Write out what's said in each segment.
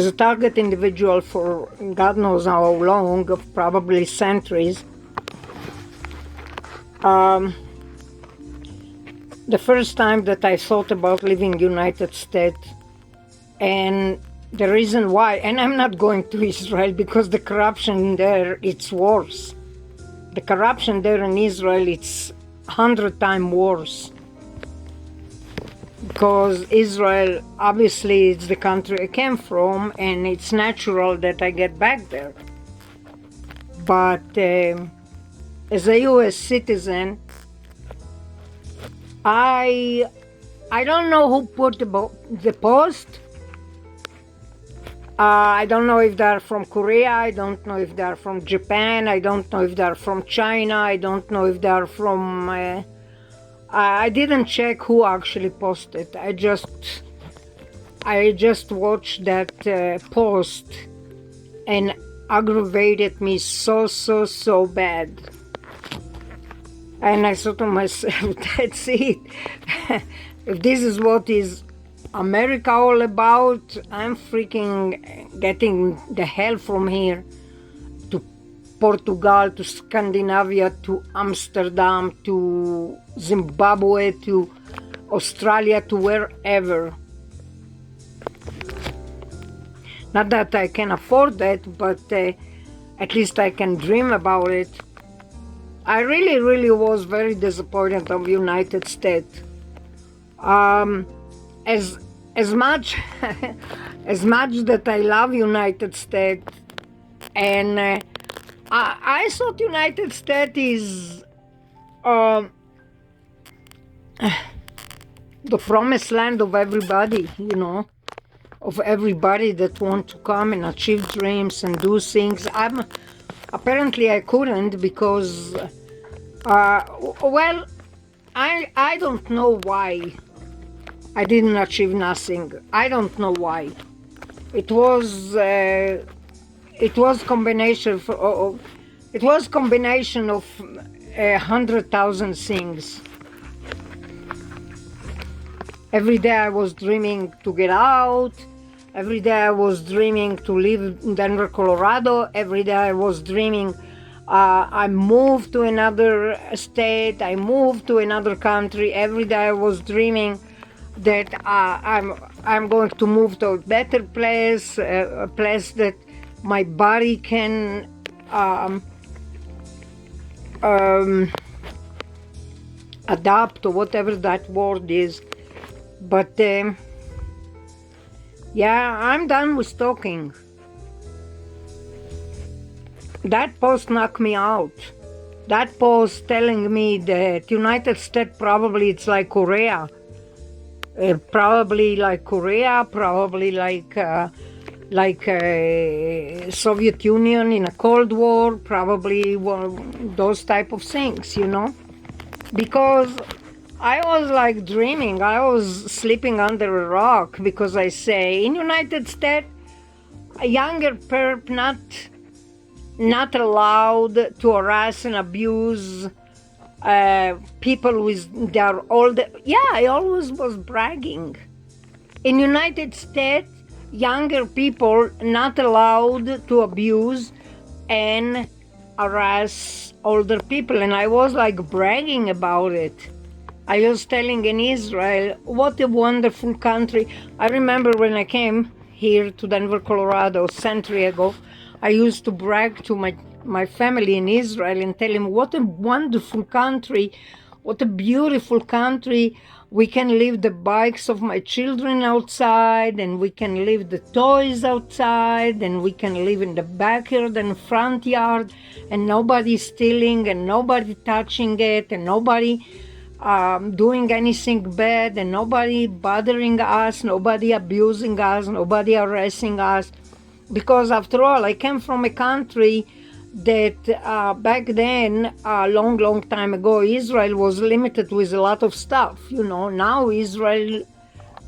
a target individual for God knows how long, probably centuries. The first time that I thought about leaving United States, and the reason why, and I'm not going to Israel because the corruption there, it's worse. The corruption there in Israel, it's 100 times worse. Because Israel, obviously, it's the country I came from, and it's natural that I get back there. But as a U.S. citizen, I don't know who put the post. I don't know if they're from Korea. I don't know if they're from Japan. I don't know if they're from China. I don't know if they're from... I didn't check who actually posted. I just watched that post, and aggravated me so bad. And I thought to myself, that's it. If this is what is America all about, I'm freaking getting the hell from here to Portugal, to Scandinavia, to Amsterdam, to Zimbabwe, to Australia, to wherever. Not that I can afford that, but at least I can dream about it. I really was very disappointed of United States. As much as much that I love United States, and I thought United States is the promised land of everybody, you know, of everybody that want to come and achieve dreams and do things. Apparently I couldn't because, well, I don't know why I didn't achieve nothing. I don't know why. It was combination of 100,000 things. Every day I was dreaming to get out. Every day I was dreaming to live in Denver, Colorado. Every day I was dreaming I moved to another state. I moved to another country. Every day I was dreaming that I'm going to move to a better place, a place that my body can adapt, or whatever that word is. But yeah, I'm done with talking. That post knocked me out. That post telling me that United States probably it's like Korea. Probably like Korea, probably like Soviet Union in a Cold War, probably those type of things, you know? Because I was like dreaming, I was sleeping under a rock, because I say, in United States, a younger perp not allowed to harass and abuse people with their older... Yeah, I always was bragging. In United States, younger people not allowed to abuse and harass older people, and I was like bragging about it. I was telling in Israel, what a wonderful country. I remember when I came here to Denver, Colorado, a century ago, I used to brag to my family in Israel and tell them what a wonderful country, what a beautiful country. We can leave the bikes of my children outside, and we can leave the toys outside, and we can live in the backyard and front yard, and nobody stealing, and nobody touching it, and nobody doing anything bad, and nobody bothering us, nobody abusing us, nobody harassing us. Because after all, I came from a country that back then, a long time ago, Israel was limited with a lot of stuff. You know, now Israel,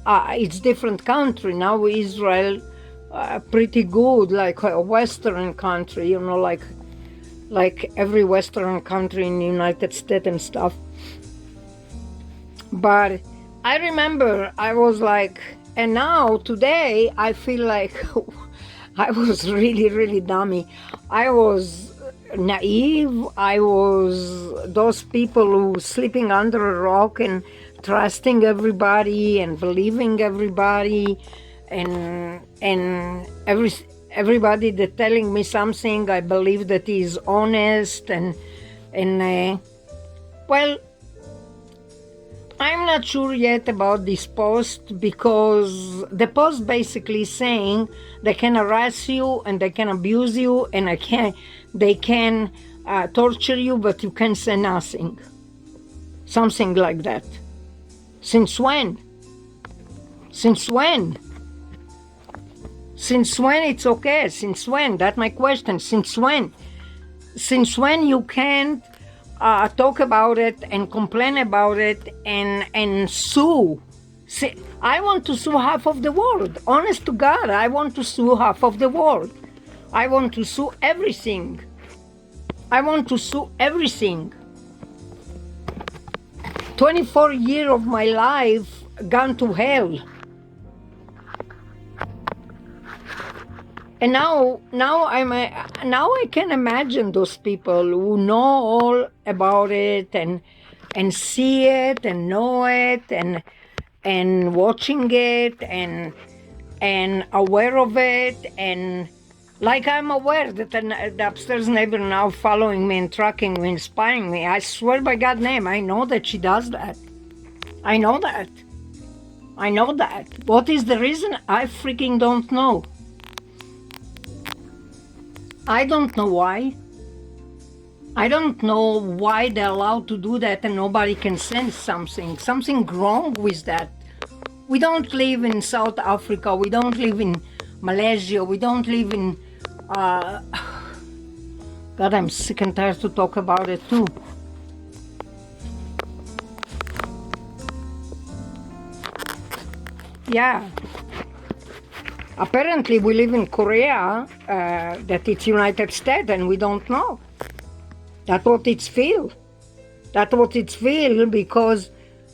it's different country. Now Israel, pretty good, like a Western country, you know, like every Western country in the United States and stuff. But I remember I was like, and now today I feel like I was really, really dummy. I was naive. I was those people who sleeping under a rock and trusting everybody and believing everybody, and everybody that telling me something, I believe that is honest, and well, I'm not sure yet about this post, because the post basically saying they can harass you and they can abuse you and they can torture you, but you can say nothing. Something like that. Since when? Since when? Since when it's okay? Since when? That's my question. Since when? Since when you can't talk about it and complain about it and sue? See, I want to sue half of the world. Honest to God, I want to sue half of the world. I want to sue everything. I want to sue everything. 24 years of my life gone to hell. And now I can imagine those people who know all about it and see it and know it and watching it and aware of it, and like I'm aware that the upstairs neighbor now following me and tracking me, inspiring me. I swear by God's name, I know that she does that. I know that. I know that. What is the reason? I freaking don't know. I don't know why. I don't know why they're allowed to do that and nobody can sense something wrong with that. We don't live in South Africa, we don't live in Malaysia, we don't live in God, I'm sick and tired to talk about it too. Yeah. Apparently we live in Korea, that it's United States, and we don't know. That's what it's feel. That's what it's feel, because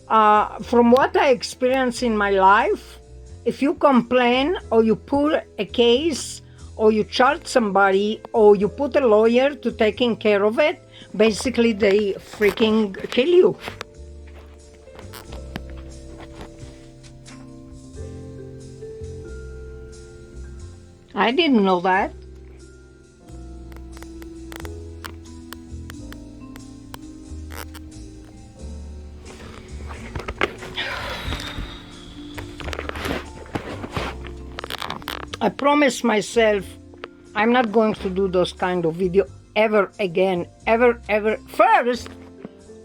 from what I experience in my life, if you complain or you put a case or you charge somebody or you put a lawyer to taking care of it, basically they freaking kill you. I didn't know that. I promised myself I'm not going to do those kind of video ever again, ever. First,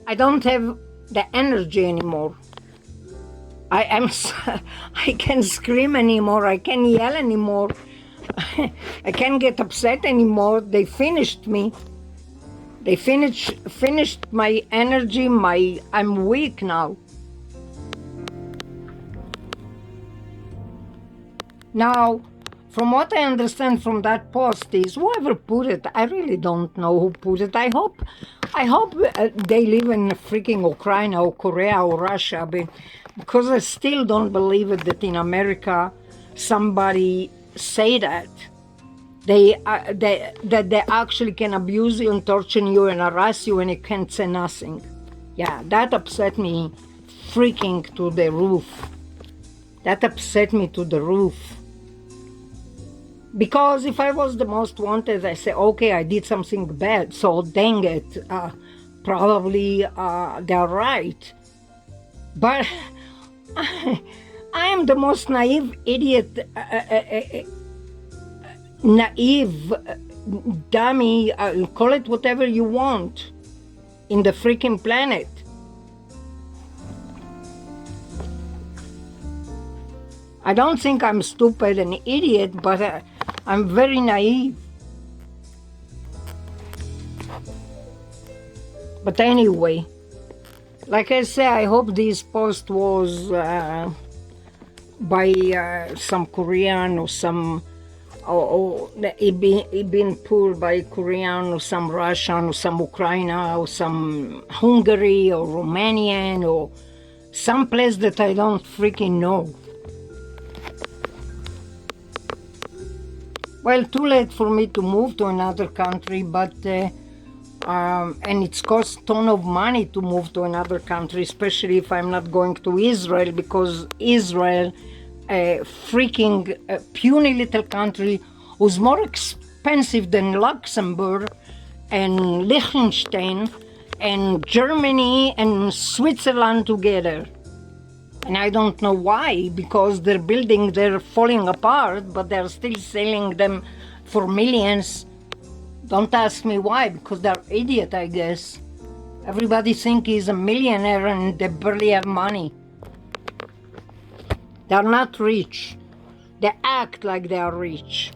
I don't have the energy anymore. I can't scream anymore, I can't yell anymore. I can't get upset anymore. They finished me. They finished my energy. I'm weak now. Now, from what I understand from that post is whoever put it, I really don't know who put it. I hope they live in freaking Ukraine or Korea or Russia, because I still don't believe it that in America somebody say that they actually can abuse you and torture you and harass you and you can't say nothing. Yeah, that upset me freaking to the roof. That upset me to the roof. Because if I was the most wanted, I say, okay, I did something bad, so dang it, probably they're right. But I am the most naive idiot, naive dummy, call it whatever you want, in the freaking planet. I don't think I'm stupid and idiot, but I'm very naive. But anyway, like I say, I hope this post was by some Korean or some, or it been pulled by Korean or some Russian or some Ukraine or some Hungary or Romanian or some place that I don't freaking know. Well, too late for me to move to another country, but and it's cost ton of money to move to another country, especially if I'm not going to Israel, because Israel, a freaking puny little country, was more expensive than Luxembourg and Liechtenstein and Germany and Switzerland together. And I don't know why, because they're falling apart, but they're still selling them for millions. Don't ask me why, because they're idiot, I guess. Everybody thinks he's a millionaire and they barely have money. They're not rich. They act like they are rich.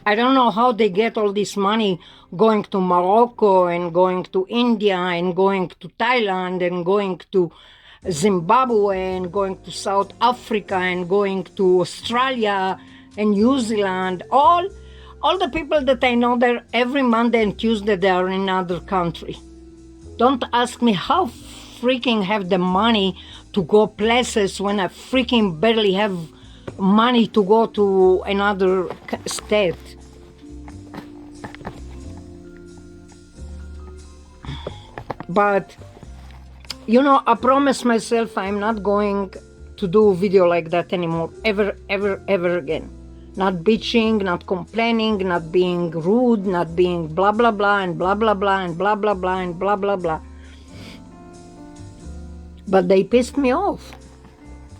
I don't know how they get all this money going to Morocco and going to India and going to Thailand and going to Zimbabwe and going to South Africa and going to Australia and New Zealand. All the people that I know there, every Monday and Tuesday they are in another country. Don't ask me how freaking have the money to go places when I freaking barely have money to go to another state. But you know, I promised myself I'm not going to do a video like that anymore, ever, ever, ever again. Not bitching, not complaining, not being rude, not being blah, blah, blah, and blah, blah, blah, and blah, blah, blah, and blah, blah, blah. But they pissed me off.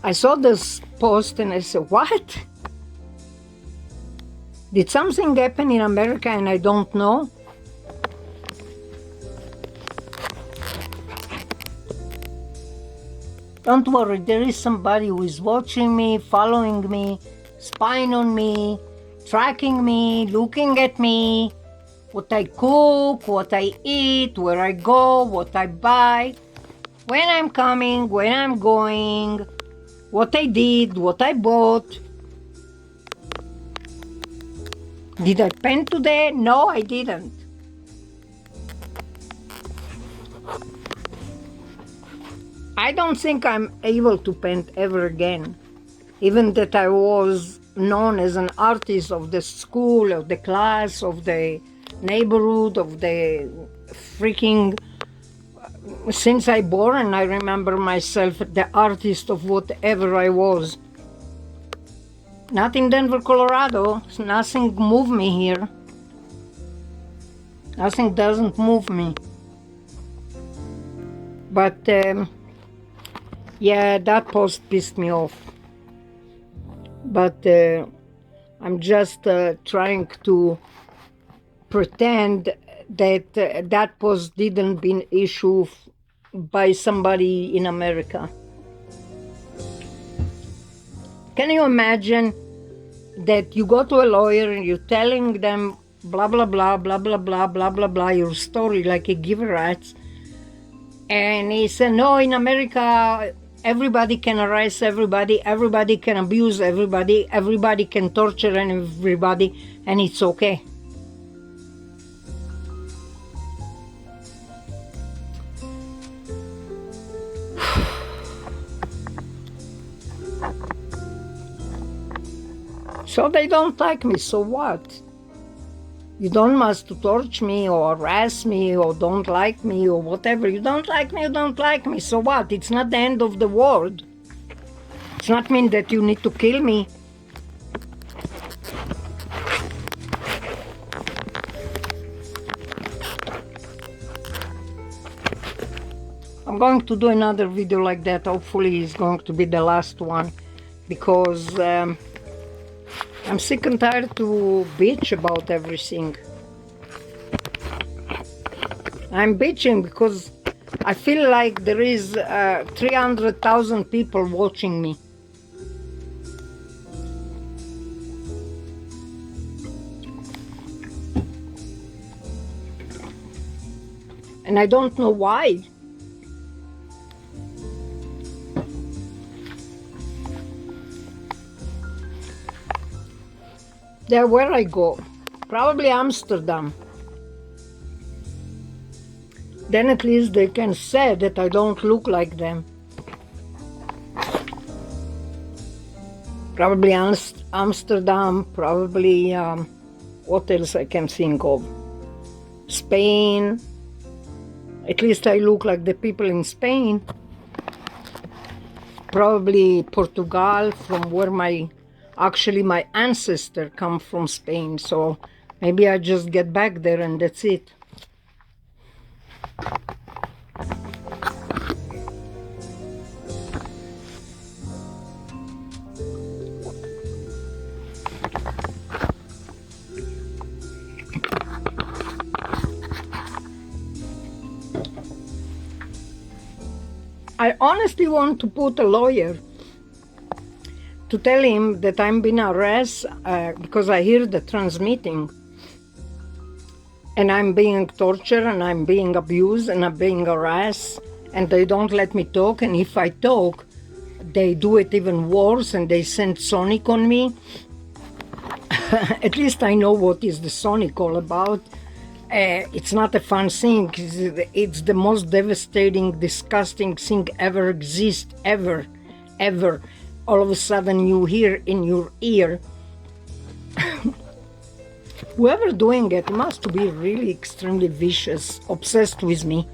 I saw this post and I said, what? Did something happen in America and I don't know? Don't worry, there is somebody who is watching me, following me, spying on me, tracking me, looking at me, what I cook, what I eat, where I go, what I buy, when I'm coming, when I'm going, what I did, what I bought. Did I paint today? No, I didn't. I don't think I'm able to paint ever again. Even that I was known as an artist of the school, of the class, of the neighborhood, of the freaking... Since I born, I remember myself the artist of whatever I was. Not in Denver, Colorado. Nothing moved me here. Nothing doesn't move me. But... yeah, that post pissed me off. But I'm just trying to pretend that that post didn't been issued by somebody in America. Can you imagine that you go to a lawyer and you're telling them blah, blah, blah, blah, blah, blah, blah, blah, blah, your story like a give rights. And he said, no, in America, everybody can arrest everybody, everybody can abuse everybody, everybody can torture everybody, and it's okay. So they don't like me, so what? You don't must to torture me or harass me or don't like me or whatever. You don't like me, you don't like me, so what? It's not the end of the world. It's not mean that you need to kill me. I'm going to do another video like that. Hopefully it's going to be the last one, because I'm sick and tired to bitch about everything. I'm bitching because I feel like there is 300,000 people watching me. And I don't know why. There where I go, probably Amsterdam. Then at least they can say that I don't look like them. Probably Amsterdam, probably, what else I can think of? Spain. At least I look like the people in Spain. Probably Portugal, from where my ancestor come from, Spain. So maybe I just get back there and that's it. I honestly want to put a lawyer to tell him that I'm being arrested because I hear the transmitting and I'm being tortured and I'm being abused and I'm being harassed and they don't let me talk, and if I talk they do it even worse and they send Sonic on me. At least I know what is the Sonic all about. It's not a fun thing. It's the most devastating, disgusting thing ever exist, ever. All of a sudden you hear in your ear. Whoever doing it must be really extremely vicious, obsessed with me.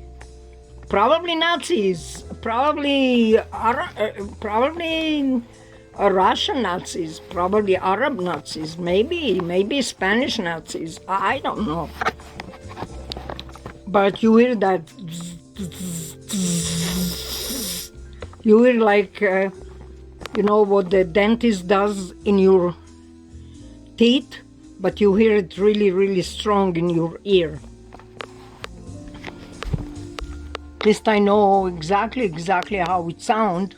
Probably Nazis, probably Russian Nazis, probably Arab Nazis, maybe Spanish Nazis. I don't know. But you hear that, you hear like, you know what the dentist does in your teeth, but you hear it really, really strong in your ear. At least I know exactly how it sounds.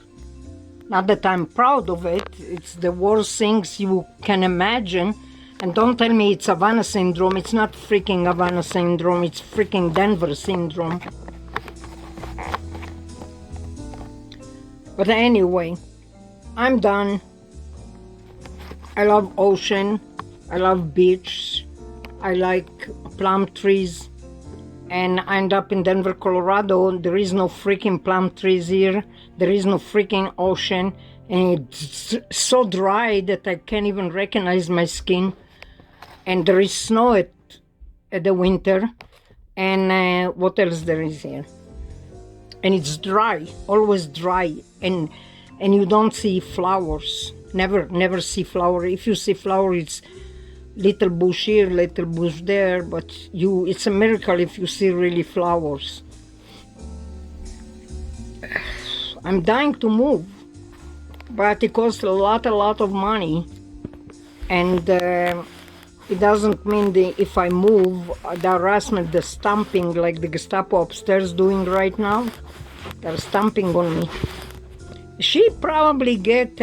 Not that I'm proud of it, it's the worst things you can imagine. And don't tell me it's Havana syndrome. It's not freaking Havana syndrome. It's freaking Denver syndrome. But anyway, I'm done. I love ocean. I love beach. I like plum trees. And I end up in Denver, Colorado. There is no freaking plum trees here. There is no freaking ocean. And it's so dry that I can't even recognize my skin. And there is snow at the winter, and what else there is here? And it's dry, always dry, and you don't see flowers. Never see flower. If you see flower, it's little bush here, little bush there, but it's a miracle if you see really flowers. I'm dying to move, but it costs a lot of money, and it doesn't mean if I move, the harassment, the stomping, like the Gestapo upstairs doing right now, they're stomping on me. She probably got,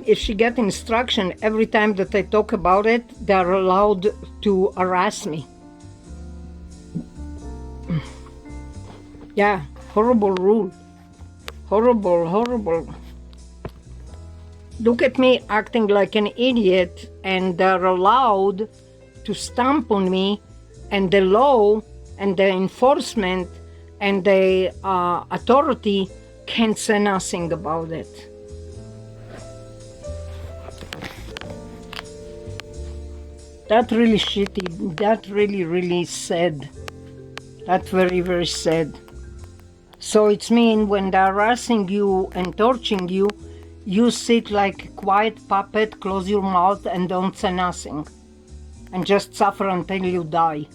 if she get instruction every time that I talk about it, they're allowed to harass me. Yeah, horrible rule. Horrible. Look at me acting like an idiot, and they're allowed to stamp on me, and the law and the enforcement and the authority can't say nothing about it. That's really shitty. That's really sad. That's very sad. So it's mean when they're harassing you and torturing you, you sit like a quiet puppet, close your mouth and don't say nothing. And just suffer until you die.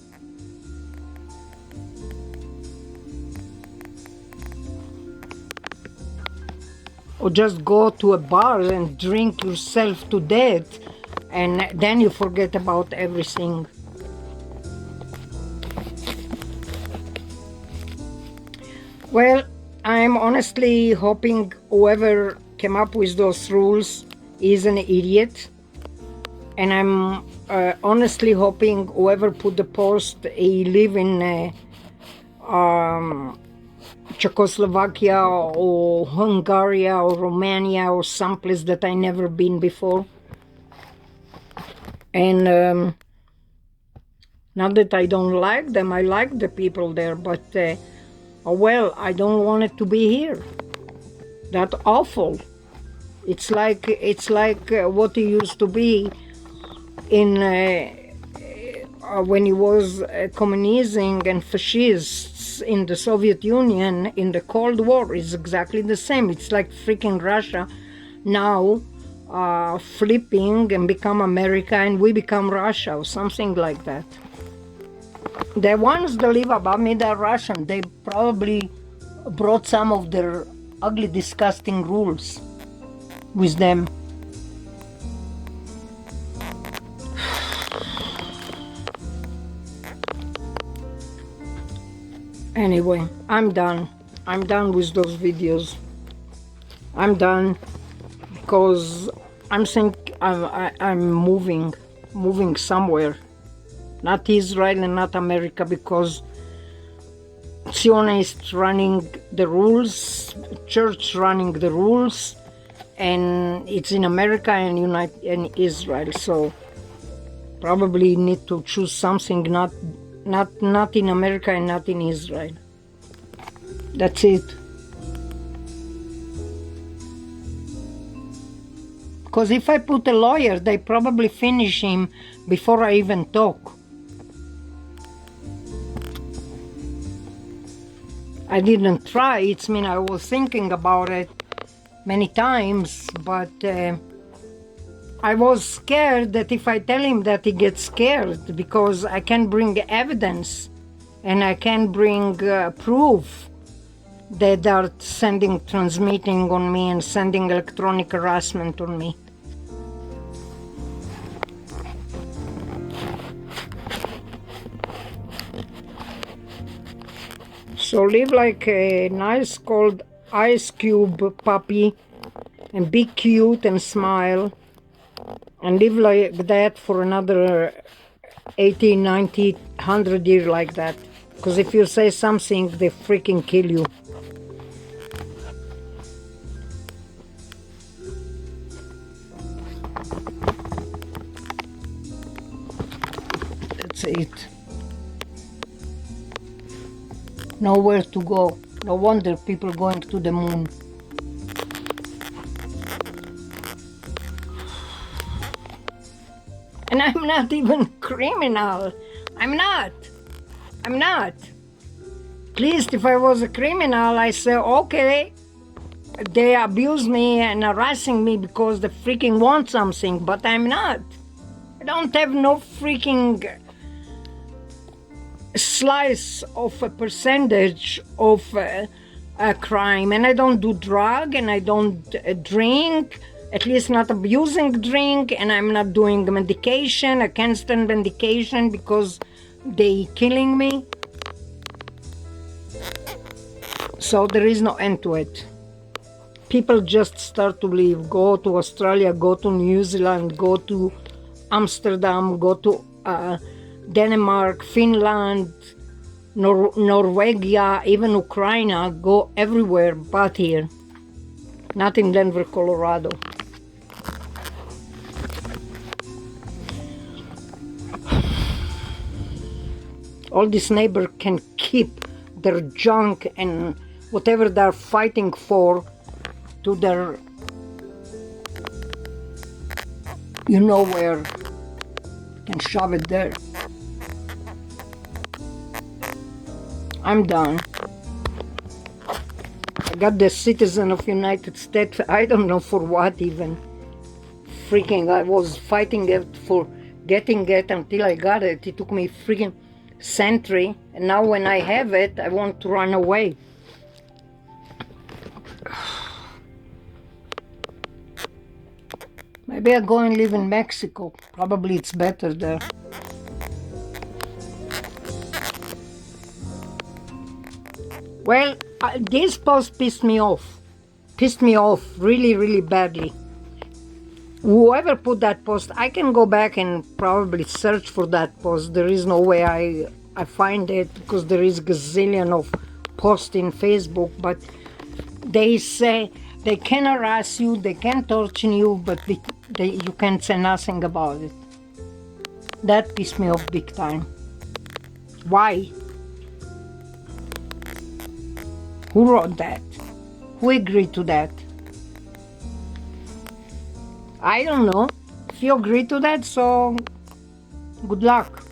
Or just go to a bar and drink yourself to death, and then you forget about everything. Well, I'm honestly hoping whoever came up with those rules is an idiot, and I'm honestly hoping whoever put the post, he live in Czechoslovakia or Hungary or Romania or someplace that I never been before. And not that I don't like them, I like the people there, but oh well, I don't want it to be here. That's awful. It's like what it used to be in when it was communism and fascists in the Soviet Union in the Cold War. Is exactly the same. It's like freaking Russia now flipping and become America, and we become Russia or something like that. The ones that live above me, they're Russian. They probably brought some of their ugly, disgusting rules with them. Anyway, I'm done. I'm done with those videos. I'm done because I'm moving somewhere. Not Israel and not America, because Zionists running the rules, church running the rules, and it's in America and Israel. So probably need to choose something not in America and not in Israel. That's it. Because if I put a lawyer, they probably finish him before I even talk. I didn't try. It's mean I was thinking about it many times, but I was scared that if I tell him that, he gets scared, because I can bring evidence and I can bring proof that they're transmitting on me and sending electronic harassment on me. So live like a nice cold ice cube puppy and be cute and smile and live like that for another 80, 90, 100 years like that. Because if you say something, they freaking kill you. That's it. Nowhere to go. No wonder people going to the moon. And I'm not even criminal. I'm not. At least if I was a criminal, I say, okay, they abuse me and harassing me because they freaking want something, but I'm not. I don't have no freaking slice of a percentage of a crime, and I don't do drug, and I don't drink, at least not abusing drink, and I'm not doing medication. I can't stand medication because they killing me. So there is no end to it. People just start to leave, go to Australia, go to New Zealand, go to Amsterdam, go to Denmark, Finland, Norway, even Ukraine, go everywhere but here. Not in Denver, Colorado. All these neighbors can keep their junk and whatever they're fighting for to their, you know where, can shove it there. I'm done. I got the citizen of United States, I don't know for what even. Freaking, I was fighting it for getting it until I got it. It took me freaking century, and now when I have it, I want to run away. Maybe I go and live in Mexico. Probably it's better there. Well, this post pissed me off really, really badly. Whoever put that post, I can go back and probably search for that post. There is no way I find it, because there is gazillion of posts in Facebook, but they say they can harass you, they can torture you, but you can't say nothing about it. That pissed me off big time. Why? Who wrote that? Who agreed to that? I don't know if you agree to that, so good luck.